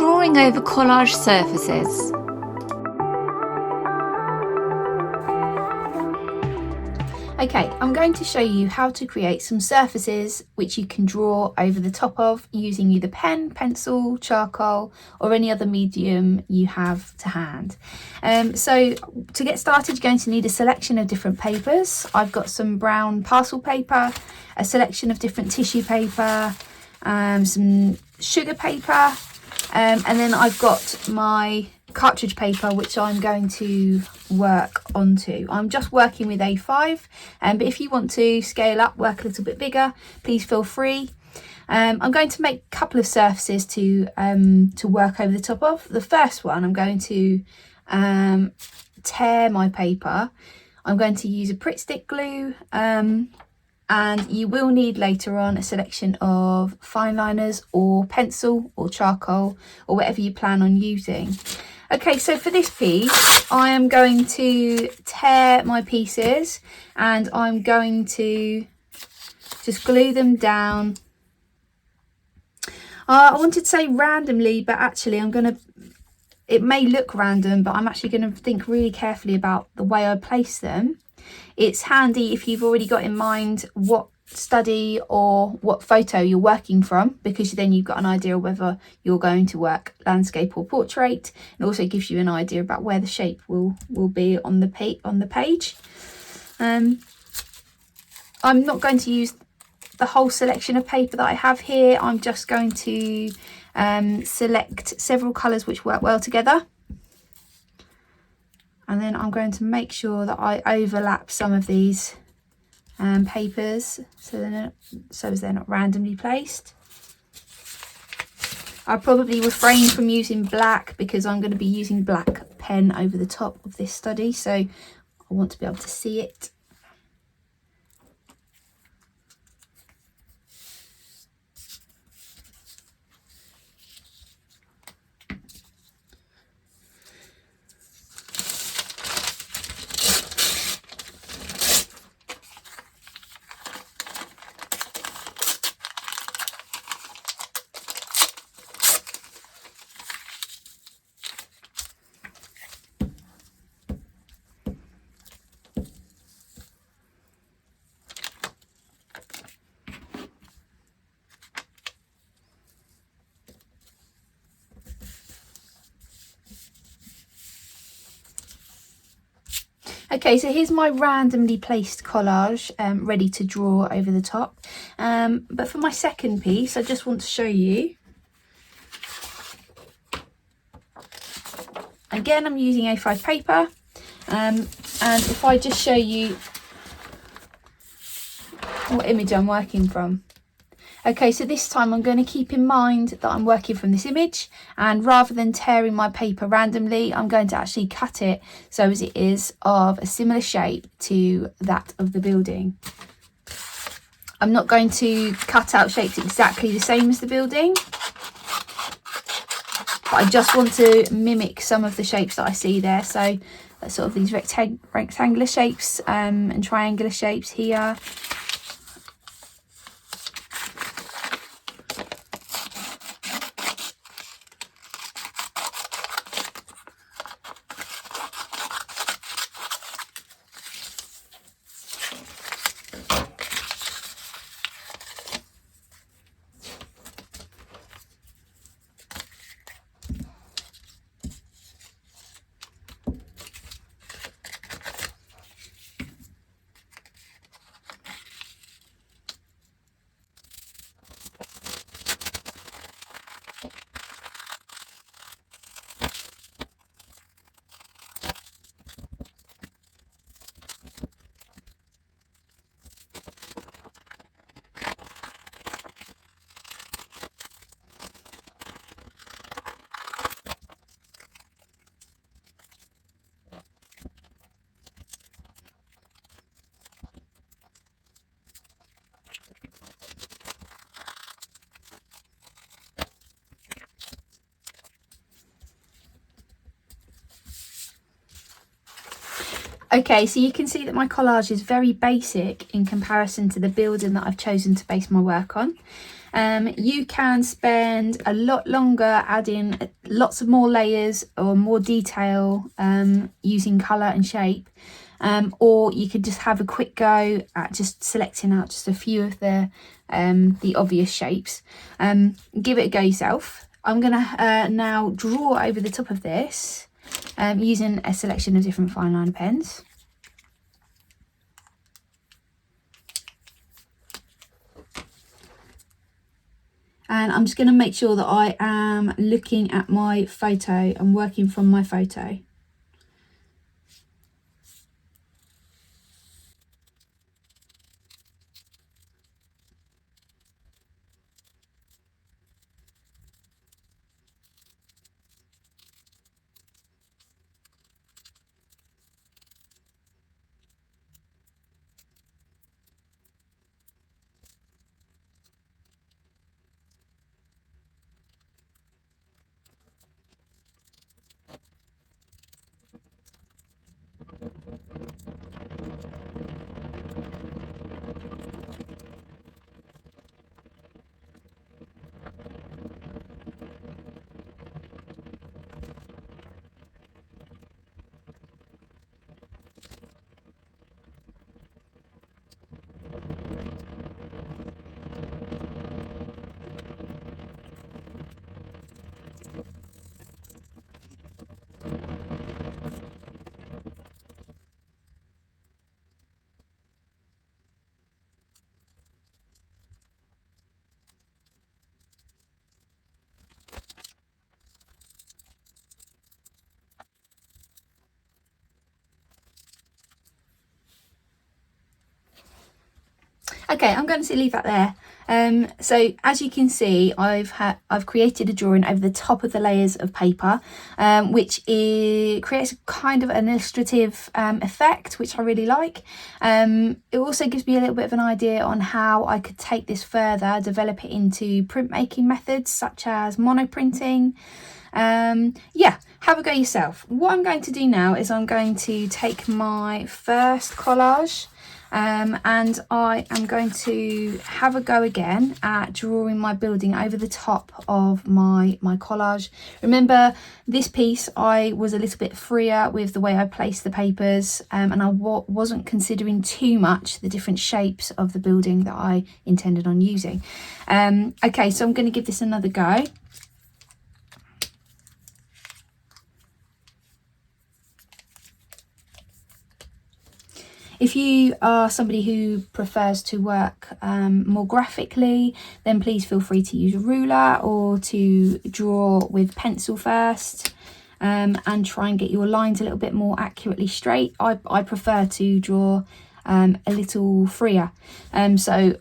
Drawing over collage surfaces. Okay, I'm going to show you how to create some surfaces which you can draw over the top of using either pen, pencil, charcoal or any other medium you have to hand. So to get started, you're going to need a selection of different papers. I've got some brown parcel paper, a selection of different tissue paper, some sugar paper, and then I've got my cartridge paper which I'm going to work onto. I'm just working with A5, but if you want to scale up, work a little bit bigger, please feel free. I'm going to make a couple of surfaces to work over the top of. The first one, I'm going to tear my paper. I'm going to use a Pritt stick glue, and you will need later on a selection of fineliners or pencil or charcoal or whatever you plan on using. Okay, so for this piece, I am going to tear my pieces and I'm going to just glue them down. I wanted to say randomly, but actually it may look random, but I'm actually going to think really carefully about the way I place them. It's handy if you've already got in mind what study or what photo you're working from, because then you've got an idea of whether you're going to work landscape or portrait. It also gives you an idea about where the shape will be on the page. I'm not going to use the whole selection of paper that I have here. I'm just going to select several colours which work well together. And then I'm going to make sure that I overlap some of these papers so as they're not randomly placed. I'll probably refrain from using black because I'm going to be using black pen over the top of this study, so I want to be able to see it. Okay, so here's my randomly placed collage ready to draw over the top. But for my second piece, I just want to show you. Again, I'm using A5 paper. And if I just show you what image I'm working from. Okay, so this time I'm going to keep in mind that I'm working from this image, and rather than tearing my paper randomly, I'm going to actually cut it so as it is of a similar shape to that of the building. I'm not going to cut out shapes exactly the same as the building, but I just want to mimic some of the shapes that I see there. So sort of these rectangular shapes and triangular shapes here. Okay, so you can see that my collage is very basic in comparison to the building that I've chosen to base my work on. You can spend a lot longer adding lots of more layers or more detail using colour and shape, or you could just have a quick go at just selecting out just a few of the obvious shapes. Give it a go yourself. I'm gonna now draw over the top of this using a selection of different fine liner pens. And I'm just going to make sure that I am looking at my photo and working from my photo. Okay, I'm going to leave that there. So as you can see, I've created a drawing over the top of the layers of paper, which creates kind of an illustrative effect, which I really like. It also gives me a little bit of an idea on how I could take this further, develop it into printmaking methods such as monoprinting. Yeah, have a go yourself. What I'm going to do now is I'm going to take my first collage, and I am going to have a go again at drawing my building over the top of my collage. Remember, this piece I was a little bit freer with the way I placed the papers, and I wasn't considering too much the different shapes of the building that I intended on using. Okay, so I'm going to give this another go. If you are somebody who prefers to work more graphically, then please feel free to use a ruler or to draw with pencil first, and try and get your lines a little bit more accurately straight. I prefer to draw a little freer, so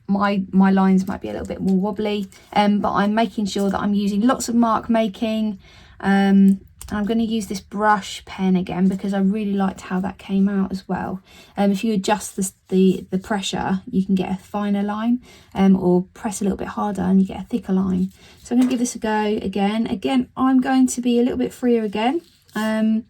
my lines might be a little bit more wobbly, but I'm making sure that I'm using lots of mark making. And I'm going to use this brush pen again because I really liked how that came out as well. If you adjust the pressure, you can get a finer line, or press a little bit harder and you get a thicker line. So I'm going to give this a go again. Again, I'm going to be a little bit freer again. I'm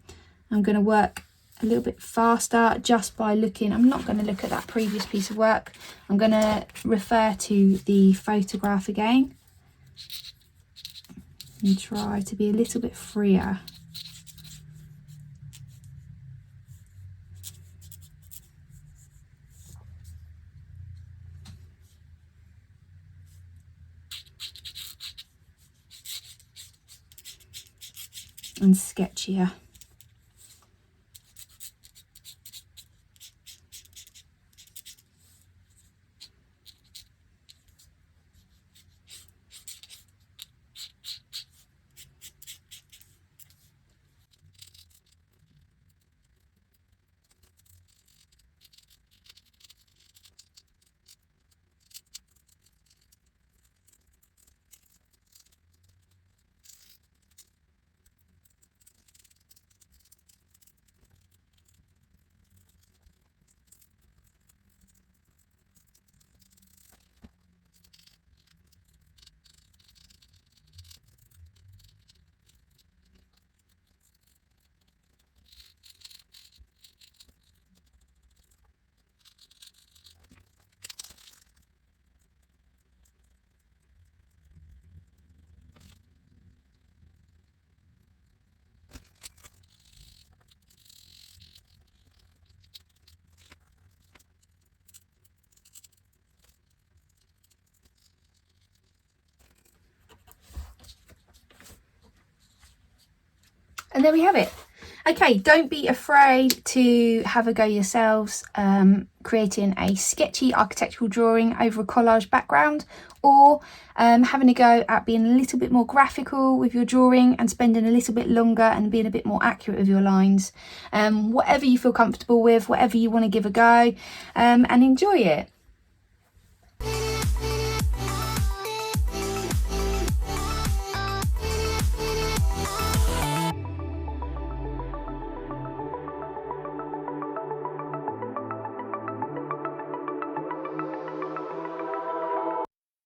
going to work a little bit faster just by looking. I'm not going to look at that previous piece of work. I'm going to refer to the photograph again and try to be a little bit freer. And sketchier. And there we have it. Okay, don't be afraid to have a go yourselves, creating a sketchy architectural drawing over a collage background, or having a go at being a little bit more graphical with your drawing and spending a little bit longer and being a bit more accurate with your lines. Whatever you feel comfortable with, whatever you want to give a go, and enjoy it.